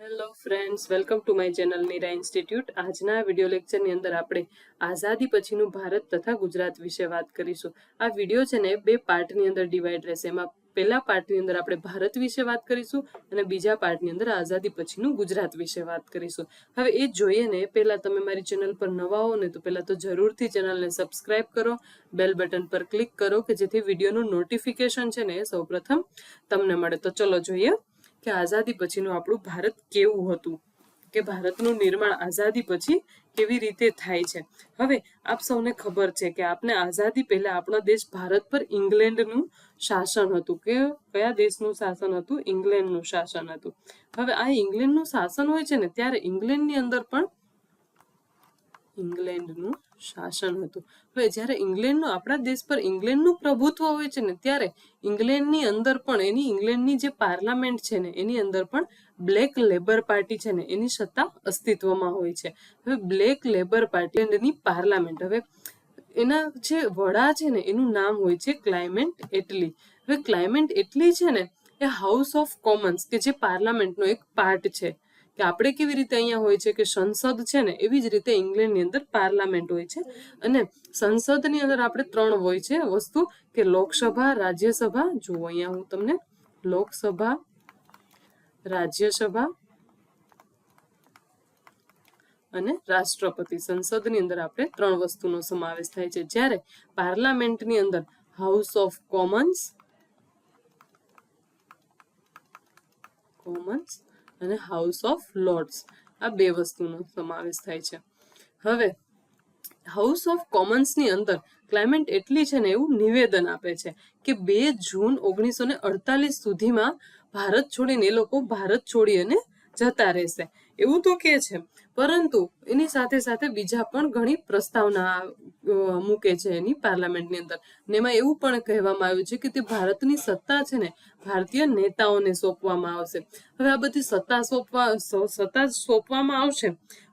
Hello friends, welcome to my channel Nira institute. આજના video લેક્ચરની અંદર આપણે આઝાદી પછીનું ભારત તથા ગુજરાત વિશે વાત કરીશું. આ વિડીયો છે ને બે પાર્ટની અંદર ડિવાઈડ રહેશે. એમાં પહેલા પાર્ટની અંદર આપણે ભારત વિશે વાત કરીશું અને બીજા પાર્ટની અંદર આઝાદી પછીનું ગુજરાત વિશે વાત કરીશું. હવે એ જોઈએ ને પહેલા તમે મારી ચેનલ પર નવા હો ને તો પહેલા તો જરૂરથી ચેનલને સબસ્ક્રાઇબ કરો, બેલ બટન પર ક્લિક કરો કે જેથી વિડીયોનું નોટિફિકેશન છે ને એ સૌપ્રથમ તમને મળે. તો ચલો જોઈએ કે આઝાદી પછીનું આપણું ભારત કેવું હતું, કે ભારતનું નિર્માણ આઝાદી પછી કેવી રીતે થાય છે. હવે આપ સૌને ખબર છે કે આપને આઝાદી પહેલા આપણો દેશ ભારત પર ઇંગ્લેન્ડનું શાસન હતું. કે કયા દેશનું શાસન હતું? ઇંગ્લેન્ડનું શાસન હતું. હવે આ ઇંગ્લેન્ડનું શાસન હોય છે ને ત્યારે ઇંગ્લેન્ડની અંદર પણ ઇંગ્લેન્ડનું શાસન હતું. હવે જ્યારે ઇંગ્લેન્ડનું આપણા દેશ પર ઇંગ્લેન્ડનું પ્રભુત્વ હોય છે ને ત્યારે ઇંગ્લેન્ડની અંદર પણ ઇંગ્લેન્ડની જે પાર્લામેન્ટ છે ને એની અંદર પણ બ્લેક લેબર પાર્ટી છે ને એની સત્તા અસ્તિત્વમાં હોય છે. હવે બ્લેક લેબર પાર્ટીની પાર્લામેન્ટ, હવે એના જે વડા છે ને એનું નામ હોય છે ક્લાઇમેન્ટ એટલી. હવે ક્લાઇમેન્ટ એટલી છે ને એ હાઉસ ઓફ કોમન્સ કે જે પાર્લામેન્ટનો એક પાર્ટ છે. કે આપણે કેવી રીતે અહીંયા હોય છે કે સંસદ છે ને એવી જ રીતે ઇંગ્લેન્ડની અંદર પાર્લામેન્ટ હોય છે. અને સંસદની અંદર આપણે ત્રણ હોય છે વસ્તુ, કે લોકસભા, રાજ્યસભા. જુઓ અહીંયા હું તમને લોકસભા, રાજ્યસભા અને રાષ્ટ્રપતિ. સંસદની અંદર આપણે ત્રણ વસ્તુનો સમાવેશ થાય છે. જ્યારે પાર્લામેન્ટની અંદર હાઉસ ઓફ કોમન્સ અને હાઉસ ઓફ લોર્ડ્સ, આ બે વસ્તુનો સમાવેશ થાય છે. હવે હાઉસ ઓફ કોમન્સની અંદર ક્લાઇમેન્ટ એટલી છે ને એવું નિવેદન આપે છે કે 2 જૂન 1948 સુધીમાં ભારત છોડીને એ લોકો ભારત છોડી અને જતા રહેશે એવું તો કે છે. પરંતુ એની સાથે સાથે બીજા પણ ઘણી પ્રસ્તાવના મૂકે છે એની પાર્લામેન્ટની અંદર. ને એમાં એવું પણ કહેવામાં આવ્યું છે કે તે ભારતની સત્તા છે ને ભારતીય નેતાઓને સોંપવામાં આવશે. હવે આ બધી સત્તા સોંપવામાં આવશે,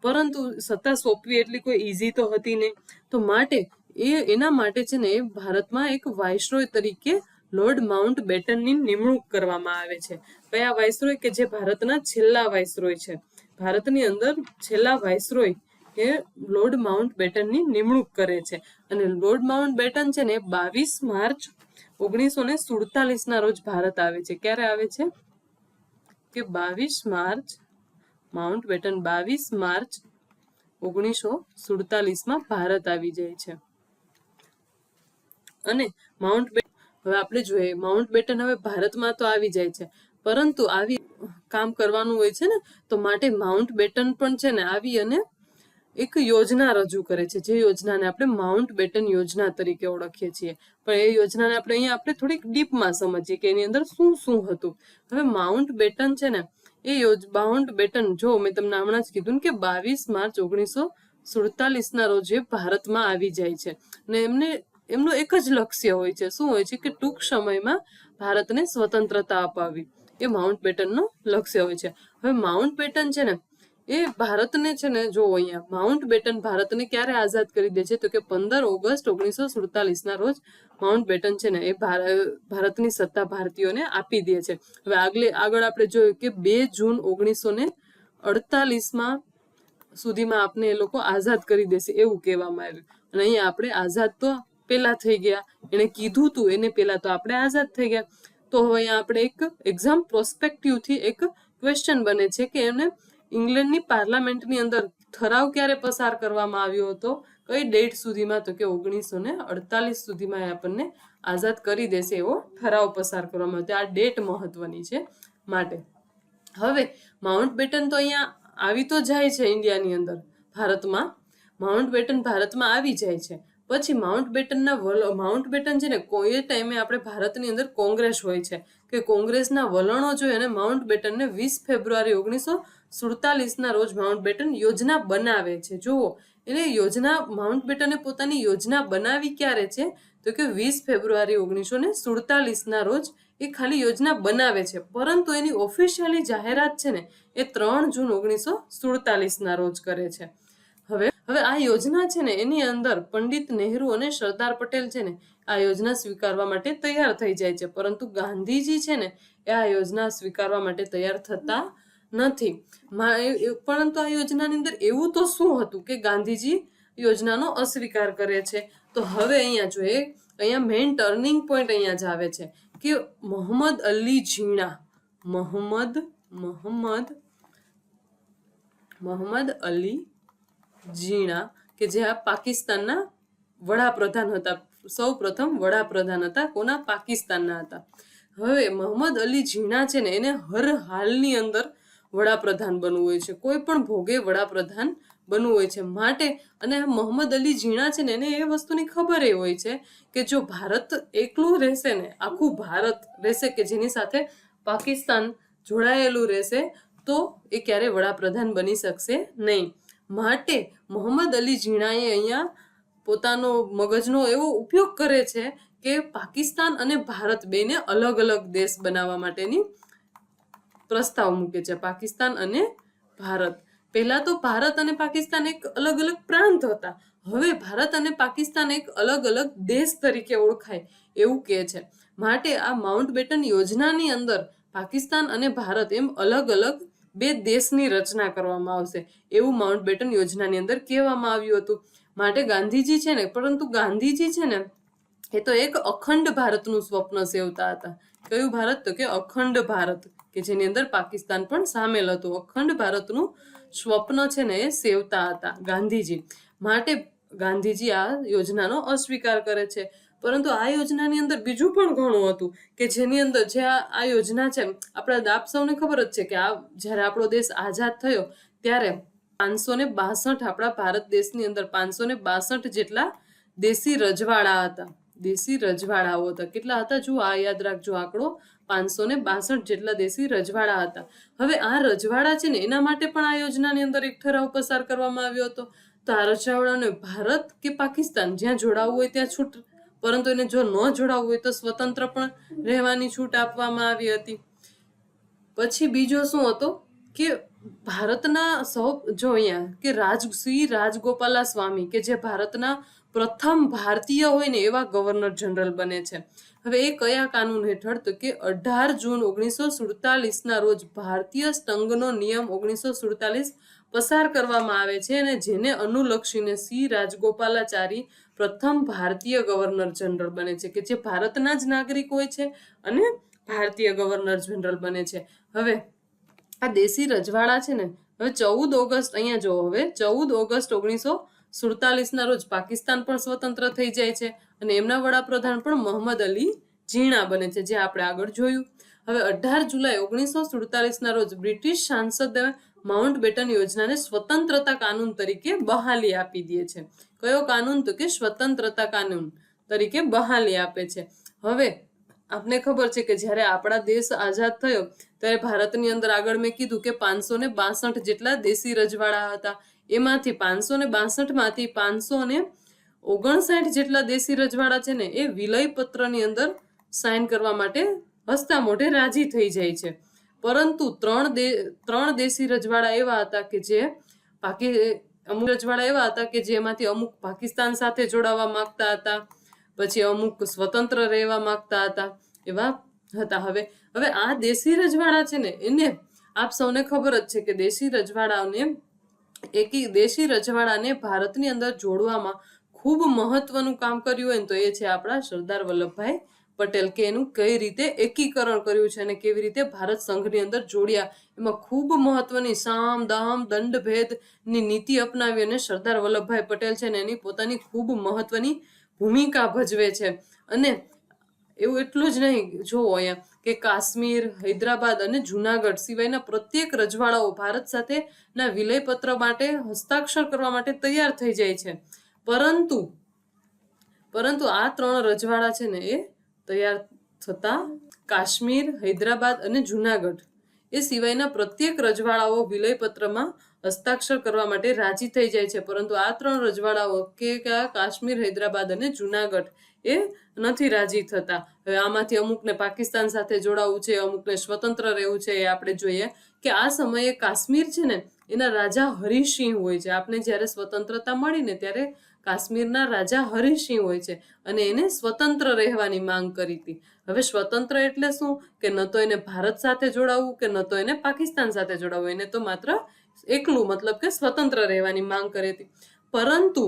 પરંતુ સત્તા સોંપવી એટલી કોઈ ઈઝી તો હતી નહીં. તો માટે એના માટે છે ને એ ભારતમાં એક વાઇસરોય તરીકે લોર્ડ માઉન્ટ બેટનની નિમણૂક કરવામાં આવે છે. કયા વાઇસરોય? કે જે ભારતના છેલ્લા વાઇસરોય છે. ભારતની અંદર છેલ્લા વાઇસરોય એ લોર્ડ માઉન્ટ બેટનની નિમણૂક કરે છે. અને લોર્ડ માઉન્ટ બેટન છે ને 22 માર્ચ 1947 ના રોજ ભારત આવે છે. ક્યારે આવે છે? કે 22 માર્ચ માઉન્ટ બેટન 22 માર્ચ 1947માં ભારત આવી જાય છે. અને માઉન્ટ બેટન, હવે આપણે જોઈએ માઉન્ટ બેટન હવે ભારતમાં તો આવી જાય છે, પરંતુ આવી કામ કરવાનું હોય છે ને તો માટે માઉન્ટ બેટન પણ છે ને આવી અને એક યોજના રજૂ કરે છે. જે યોજનાને આપણે માઉન્ટ બેટન યોજના તરીકે ઓળખીએ છીએ. પણ એ યોજનાને આપણે થોડીક ડીપમાં સમજીએ કે એની અંદર શું શું હતું. હવે માઉન્ટ બેટન છે ને માઉન્ટ બેટન, જો મેં તમને હમણાં જ કીધું કે 22 માર્ચ 1947ના રોજ ભારતમાં આવી જાય છે. અને એમનું એક જ લક્ષ્ય હોય છે. શું હોય છે? કે ટૂંક સમયમાં ભારતને સ્વતંત્રતા અપાવવી. એ માઉન્ટ બેટનનું લક્ષ્ય હોય છે. હવે માઉન્ટ બેટન છે ને એ ભારતને છે ને, જો અહીંયા માઉન્ટ બેટન ભારતને ક્યારે આઝાદ કરી દે છે? તો કે 15 ઓગસ્ટ 1947ના રોજ માઉન્ટ બેટન છે ને એ ભારતની સત્તા ભારતીયોને આપી દે છે. હવે આગળ આપણે જોયું કે 2 જૂન 1948માં સુધીમાં આપને એ લોકો આઝાદ કરી દેશે એવું કહેવામાં આવ્યું. અને અહીંયા આપણે આઝાદ તો પેલા થઈ ગયા, એને કીધું તું એને પેલા તો આપણે આઝાદ થઈ ગયા. તો હવે અહીંયા આપણે એક એક્ઝામ પ્રોસ્પેક્ટિવથી એક ક્વેશ્ચન બને છે કે એને ઇંગ્લેન્ડની પાર્લામેન્ટની અંદર ઠરાવ ક્યારે પસાર કરવામાં આવ્યો હતો? કઈ ડેટ સુધીમાં? તો કે 1948 સુધીમાં આપણને આઝાદ કરી દેશે એવો ઠરાવ પસાર કરવામાં આવ્યો. આ ડેટ મહત્વની છે માટે. હવે માઉન્ટ બેટન તો અહીંયા આવી તો જાય છે ઇન્ડિયાની અંદર, ભારતમાં માઉન્ટ બેટન ભારતમાં આવી જાય છે. પછી માઉન્ટ બેટન છે ને કોઈ ટાઈમે આપણે ભારતની અંદર કોંગ્રેસ હોય છે કે કોંગ્રેસના વલણો જોઈ અને માઉન્ટ બેટનને 20 ફેબ્રુઆરી 1947ના રોજ માઉન્ટ બેટન યોજના બનાવે છે. જુઓ, એને યોજના માઉન્ટ બેટને પોતાની યોજના બનાવી ક્યારે છે? તો કે 20 ફેબ્રુઆરી 1947ના રોજ એ ખાલી યોજના બનાવે છે, પરંતુ એની ઓફિશિયલી જાહેરાત છે ને એ 3 જૂન 1947ના રોજ કરે છે. હવે આ યોજના છે ને એની અંદર પંડિત નહેરુ અને સરદાર પટેલ છે ને આ યોજના સ્વીકારવા માટે તૈયાર થઈ જાય છે, પરંતુ ગાંધીજી છે ને એ આ યોજના સ્વીકારવા માટે તૈયાર થતા નથી. પરંતુ આ યોજનાની અંદર એવું તો શું હતું કે ગાંધીજી યોજનાનો અસ્વીકાર કરે છે? તો હવે અહીંયા જોઈએ, અહીંયા મેઇન ટર્નિંગ પોઈન્ટ અહીંયા જ આવે છે કે મોહમ્મદ અલી જીણા, મોહમ્મદ અલી જીણા કે જે આ પાકિસ્તાનના વડાપ્રધાન હતા, સૌ પ્રથમ વડાપ્રધાન હતા. કોના? પાકિસ્તાનના હતા. હવે મોહમ્મદ અલી જીણા છે ને એને હર હાલની અંદર વડાપ્રધાન બનવું હોય છે, કોઈ પણ ભોગે વડાપ્રધાન બનવું હોય છે. માટે અને મોહમ્મદ અલી જીણા છે ને એને એ વસ્તુની ખબર એ હોય છે કે જો ભારત એકલું રહેશે ને, આખું ભારત રહેશે કે જેની સાથે પાકિસ્તાન જોડાયેલું રહેશે, તો એ ક્યારે વડાપ્રધાન બની શકશે નહીં. માટે મોહમ્મદ અલી જીણાએ અહીંયા પોતાનો મગજનો એવો ઉપયોગ કરે છે કે પાકિસ્તાન અને ભારત બેને અલગ અલગ દેશ બનાવવા માટેની પ્રસ્તાવ મૂકે છે. પાકિસ્તાન અને ભારત, પહેલા તો ભારત અને પાકિસ્તાન એક અલગ અલગ પ્રાંત હતા, હવે ભારત અને પાકિસ્તાન એક અલગ અલગ દેશ તરીકે ઓળખાય એવું કહે છે. માટે આ માઉન્ટબેટન યોજનાની અંદર પાકિસ્તાન અને ભારત એમ અલગ અલગ બે દેશની રચના કરવામાં આવશે એવું માઉન્ટબેટન યોજનાની અંદર કહેવામાં આવ્યું હતું. માટે ગાંધીજી છે ને, પરંતુ ગાંધીજી છે ને એ તો એક અખંડ ભારતનું સ્વપ્ન સેવતા હતા. કયું ભારત? તો કે અખંડ ભારત, કે જેની અંદર પાકિસ્તાન પણ સામેલ હતું. અખંડ ભારતનું સ્વપ્ન છે ને એ સેવતા હતા ગાંધીજી. માટે ગાંધીજી આ યોજનાનો અસ્વીકાર કરે છે. પરંતુ આ યોજનાની અંદર બીજું પણ ઘણું હતું કે જેની અંદર જે આ યોજના છે, આપણા આપ સૌને ખબર જ છે કે આ જ્યારે આપણો દેશ આઝાદ થયો ત્યારે 562 આપણા ભારત દેશની અંદર 562 જેટલા દેશી રજવાડા હતા. દેશી રજવાડાઓ હતા. કેટલા હતા? જો આ યાદ રાખજો આંકડો, 562 જેટલા દેશી રજવાડા હતા. હવે આ રજવાડા છે ને એના માટે પણ આ યોજનાની અંદર એક ઠરાવ પસાર કરવામાં આવ્યો હતો. તો આ રજવાડાને ભારત કે પાકિસ્તાન જ્યાં જોડાવવું હોય ત્યાં છૂટ, પરંતુ એને જો ન જોડાવવું હોય તો સ્વતંત્ર પણ રહેવાની છૂટ આપવામાં આવી હતી. પછી બીજો શું હતો કે ભારતના જો અહીંયા કે શ્રી રાજગોપાલા સ્વામી કે જે ભારતના પ્રથમ ભારતીય હોય ને એવા ગવર્નર જનરલ બને છે. હવે એ કયા કાનૂન હેઠળ? તો કે 18 જૂન 1947 રોજ ભારતીય સંઘનો નિયમ 1947 પસાર કરવામાં આવે છે અને જેને અનુલક્ષીને શ્રી રાજગોપાલાચારી પ્રથમ ભારતીય ગવર્નર જનરલ બને છે કે જે ભારતના જ નાગરિક હોય છે અને ભારતીય ગવર્નર જનરલ બને છે. હવે આ દેશી રજવાડા છે ને, હવે 14 ઓગસ્ટ અહીંયા જો, હવે 14 ઓગસ્ટ 1947 રોજ પાકિસ્તાન પણ સ્વતંત્ર થઈ જાય છે અને એમના વડાપ્રધાન પણ મોહમ્મદ અલી જીણા બને છે, જે આપણે આગળ જોયું. હવે 18 જુલાઈ 1947 રોજ બ્રિટિશ સાંસદે માઉન્ટબેટન યોજનાને સ્વતંત્રતા કાનૂન તરીકે બહાલી આપી દે છે. કયો કાનૂન? તો કે સ્વતંત્રતા કાનૂન તરીકે બહાલી આપે છે. હવે આપને ખબર છે કે જ્યારે આપણા દેશ આઝાદ થયો ત્યારે ભારતની અંદર આગળ મેં કીધું કે 562 જેટલા દેશી રજવાડા હતા. એમાંથી 562 માંથી 559 જેટલા દેશી રજવાડા છે ને એ વિલય પત્રની અંદર સાઇન કરવા માટે હસતા મોઢે રાજી થઈ જાય છે. પરંતુ ત્રણ દેશી રજવાડા એવા હતા કે જે અમુક રજવાડા એવા હતા કે જેમાંથી અમુક પાકિસ્તાન સાથે જોડાવા માંગતા હતા, પછી અમુક સ્વતંત્ર રહેવા માંગતા હતા, એવા હતા. હવે આ દેશી રજવાડા છે ને એને આપ સૌને ખબર જ છે કે દેશી રજવાડાને ભારતની અંદર જોડવામાં ખૂબ મહત્વનું કામ કર્યું હોય ને તો એ છે આપણા સરદાર વલ્લભભાઈ પટેલ, કે એનું કઈ રીતે એકીકરણ કર્યું છે અને કેવી રીતે ભારત સંઘની અંદર જોડ્યા, એમાં ખૂબ મહત્વની સામ દામ દંડ ભેદની નીતિ અપનાવી અને સરદાર વલ્લભભાઈ પટેલ છે ને એની પોતાની ખૂબ મહત્વની ભૂમિકા ભજવે છે. અને એવું એટલું જ નહીં, જોવો અહીંયા કે કાશ્મીર, હૈદરાબાદ અને જુનાગઢ સિવાયના પ્રત્યેક રજવાડાઓ ભારત સાથેના વિલયપત્ર માટે હસ્તાક્ષર કરવા માટે તૈયાર થઈ જાય છે. પરંતુ આ 3 રજવાડા છે ને એ તૈયાર થતા કાશ્મીર, હૈદરાબાદ અને જુનાગઢ એ સિવાયના પ્રત્યેક રજવાડાઓ વિલયપત્રમાં હસ્તાક્ષર કરવા માટે રાજી થઈ જાય છે. પરંતુ આ 3 રજવાડાઓ કે કાશ્મીર, હૈદરાબાદ અને જુનાગઢ એ નથી રાજી થતા. હવે આમાંથી અમુકને પાકિસ્તાન સાથે જોડાવું છે, અમુકને સ્વતંત્ર રહેવું છે. એ આપણે જોઈએ કે આ સમયે કાશ્મીર છે ને એના રાજા હરિસિંહ હોય છે. આપણે જ્યારે સ્વતંત્રતા મળી ને ત્યારે કાશ્મીરના રાજા હરિસિંહ હોય છે અને એને સ્વતંત્ર રહેવાની માંગ કરી હતી. હવે સ્વતંત્ર એટલે શું કે ન તો એને ભારત સાથે જોડાવવું કે ન તો એને પાકિસ્તાન સાથે જોડાવવું, એને તો માત્ર એકલું મતલબ કે સ્વતંત્ર રહેવાની માંગ કરી હતી. પરંતુ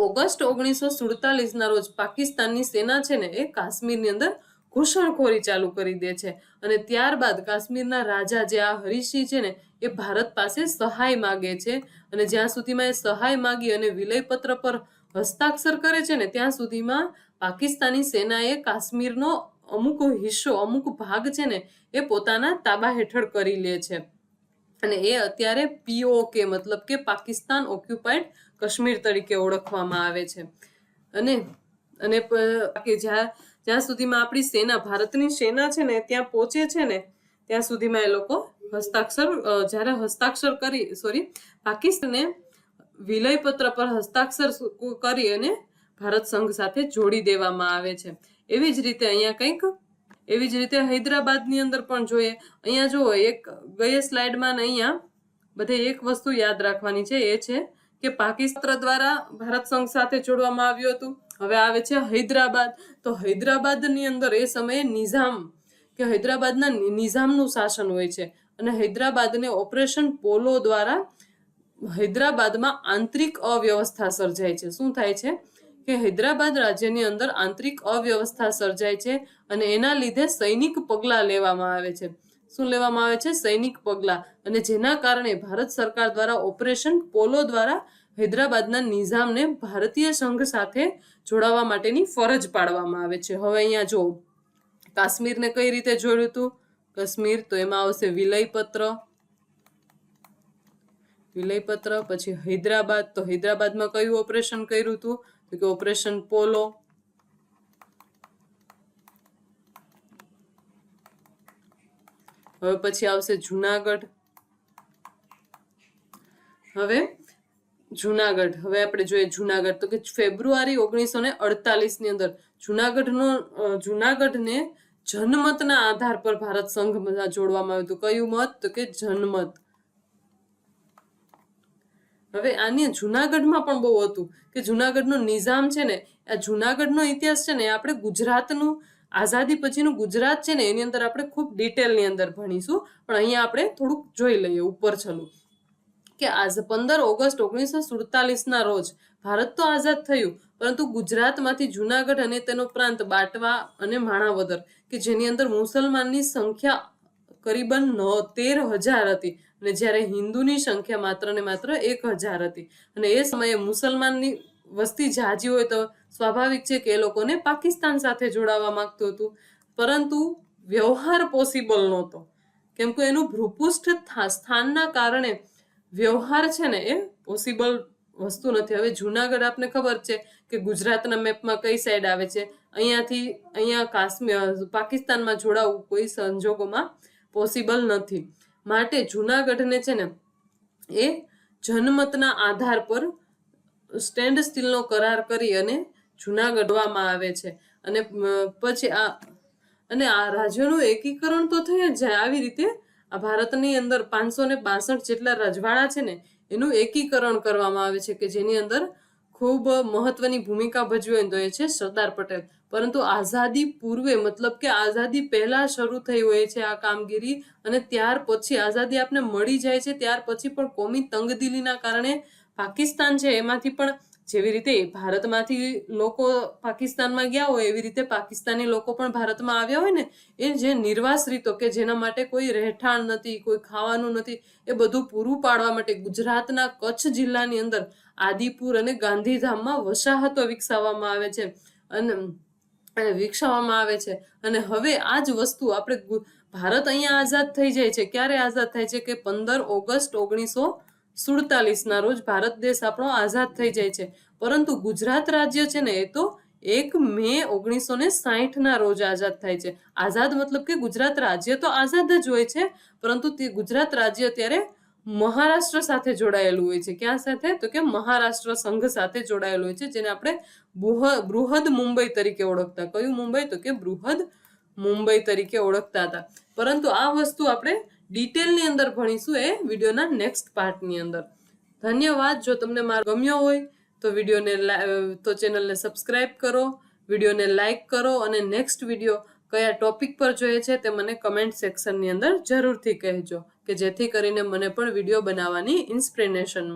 ઓગસ્ટ 1947 રોજ પાકિસ્તાનની સેના છે ને એ કાશ્મીરની અંદર ઘૂસણખોરી ચાલુ કરી દે છે અને ત્યારબાદ કાશ્મીરના રાજા જે આ હરિસિંહ છે ને એ ભારત પાસે સહાય માગે છે અને જ્યાં સુધીમાં એ સહાય માગી અને વિલયપત્ર પર હસ્તાક્ષર કરે છે ને ત્યાં સુધીમાં પાકિસ્તાની સેનાએ કાશ્મીરનો અમુક હિસ્સો, અમુક ભાગ છે ને એ પોતાના તાબા હેઠળ કરી લે છે અને એ અત્યારે POK મતલબ કે પાકિસ્તાન ઓક્યુપાઈડ કાશ્મીર તરીકે ઓળખવામાં આવે છે. અને અને જ્યાં સુધીમાં આપણી સેના, ભારતની સેના છે ને ત્યાં પહોંચે છે ને ત્યાં સુધીમાં એ લોકો પાકિસ્તાને વિલયપત્ર પર હસ્તાક્ષર કરી અને ભારત સંઘ સાથે જોડી દેવામાં આવે છે. એવી જ રીતે હૈદરાબાદની અંદર પણ જોઈએ. અહીંયા જુઓ, એક ગઈ સ્લાઇડમાં ને અહીંયા બધે એક વસ્તુ યાદ રાખવાની છે, એ છે કે પાકિસ્તાન દ્વારા ભારત સંઘ સાથે જોડવામાં આવ્યું હતું. હવે આવે છે હૈદરાબાદ. તો હૈદરાબાદની અંદર એ સમયે હૈદરાબાદના નિઝામનું શાસન હોય છે અને હૈદરાબાદને ઓપરેશન પોલો દ્વારા હૈદરાબાદમાં આંતરિક અવ્યવસ્થા સર્જાય છે. શું થાય છે કે હૈદરાબાદ રાજ્યની અંદર આંતરિક અવ્યવસ્થા સર્જાય છે અને એના લીધે સૈનિક પગલાં લેવામાં આવે છે. શું લેવામાં આવે છે? સૈનિક પગલાં. અને જેના કારણે ભારત સરકાર દ્વારા ઓપરેશન પોલો દ્વારા હૈદરાબાદના નિઝામને ભારતીય સંઘ સાથે જોડાવા માટેની ફરજ પાડવામાં આવે છે. હવે અહીંયા જો કાશ્મીરને કઈ રીતે જોડ્યું હતું? કાશ્મીર તો એમાં આવશે વિલયપત્ર, પછી હૈદરાબાદ. તો હૈદરાબાદમાં કયું ઓપરેશન કર્યું હતું? તો કે ઓપરેશન પોલો. હવે પછી આવશે જુનાગઢ. હવે આપણે જોઈએ જુનાગઢ. તો કે ફેબ્રુઆરી 1948 ની અંદર જુનાગઢને જનમતના આધાર પર ભારત સંઘમાં જોડવામાં આવ્યું હતું. કયું મત? તો કે જનમત. હવે આની જુનાગઢમાં પણ બહુ હતું કે જુનાગઢનો નિઝામ છે ને, આ જુનાગઢનો ઇતિહાસ છે ને આપણે ગુજરાતનું આઝાદી પછીનું ગુજરાત છે ને એની અંદર આપણે ખૂબ ડિટેલની અંદર ભણીશું, પણ અહીંયા આપણે થોડુંક જોઈ લઈએ ઉપર છલું કે 15 ઓગસ્ટ 1947 રોજ ભારત તો આઝાદ થયું, પરંતુ ગુજરાતમાંથી જુનાગઢ અને તેનો પ્રાંત બાટવા અને માણાવદર કે જેની અંદર મુસલમાનની સંખ્યા કરીબન 13,000 હતી અને જ્યારે હિન્દુની સંખ્યા માત્ર ને માત્ર 1,000 હતી. અને એ સમયે મુસલમાનની વસ્તી જાજી હોય તો સ્વાભાવિક છે કે એ લોકોને પાકિસ્તાન સાથે જોડાવા માંગતું હતું, પરંતુ વ્યવહાર પોસિબલ નહોતો કેમ કે એનું ભૂપૃષ્ઠ સ્થાનના કારણે વ્યવહાર છે ને એ પોસિબલ વસ્તુ નથી. હવે જુનાગઢ આપને ખબર છે કે ગુજરાતના મેપમાં કઈ સાઈડ આવે છે, અહીંયા પાકિસ્તાનમાં જોડાવું કોઈ સંજોગોમાં પોસિબલ નથી. માટે જુનાગઢને છે ને એ જનમતના આધાર પર સ્ટેન્ડ સ્ટીલનો કરાર કરી અને જુનાગઢવામાં આવે છે અને પછી આ રાજ્યોનું એકીકરણ તો થઈ જ જાય. આવી રીતે આ ભારતની અંદર 562 જેટલા રજવાડા છે ને એનું એકીકરણ કરવામાં આવે છે કે જેની અંદર ખૂબ મહત્વની ભૂમિકા ભજવી હોય તો એ છે સરદાર પટેલ. પરંતુ આઝાદી પૂર્વે મતલબ કે આઝાદી પહેલા શરૂ થઈ હોય છે આ કામગીરી અને ત્યાર પછી આઝાદી આપને મળી જાય છે ત્યાર પછી પણ કોમી તંગદિલીના કારણે પાકિસ્તાન છે એમાંથી પણ જેવી રીતે ભારતમાંથી લોકો પાકિસ્તાનમાં ગયા હોય એવી રીતે પાકિસ્તાની લોકો પણ ભારતમાં આવ્યા હોય ને, એ જે નિર્વાસિતો કે જેના માટે કોઈ રહેઠાણ નથી, કોઈ ખાવાનું નથી, એ બધું પૂરું પાડવા માટે ગુજરાતના કચ્છ જિલ્લાની અંદર આદિપુર અને ગાંધીધામમાં વસાહતો વિકસાવવામાં આવે છે અને હવે આ જ વસ્તુ આપણે ભારત અહીંયા આઝાદ થઈ જાય છે. ક્યારે આઝાદ થાય છે કે 15 ઓગસ્ટ 1947 રોજ ભારત દેશ આપણો આઝાદ થઈ જાય છે. પરંતુ ગુજરાત રાજ્ય છે ને એ તો 1 મે 1960 રોજ આઝાદ થાય છે. આઝાદ મતલબ કે ગુજરાત રાજ્ય તો આઝાદ જ હોય છે, પરંતુ તે ગુજરાત રાજ્ય ત્યારે મહારાષ્ટ્ર સાથે જોડાયેલું હોય છે. ક્યાં સાથે? તો કે મહારાષ્ટ્ર સંઘ સાથે જોડાયેલું હોય છે, જેને આપણે બૃહદ મુંબઈ તરીકે ઓળખતા. કયું મુંબઈ? તો કે બૃહદ મુંબઈ તરીકે ઓળખતા હતા. પરંતુ આ વસ્તુ આપણે ડિટેલની અંદર ભણીશું એ વિડીયોના નેક્સ્ટ પાર્ટની અંદર. ધન્યવાદ. જો તમને મારો ગમ્યો હોય તો તો ચેનલને સબસ્ક્રાઇબ કરો, વિડીયોને લાઈક કરો અને નેક્સ્ટ વિડીયો કયા ટોપિક પર જોઈએ છે તે મને કમેન્ટ સેક્શનની અંદર જરૂરથી કહેજો કે જેથી કરીને મને પણ વિડીયો બનાવવાની ઇન્સ્પિરેશન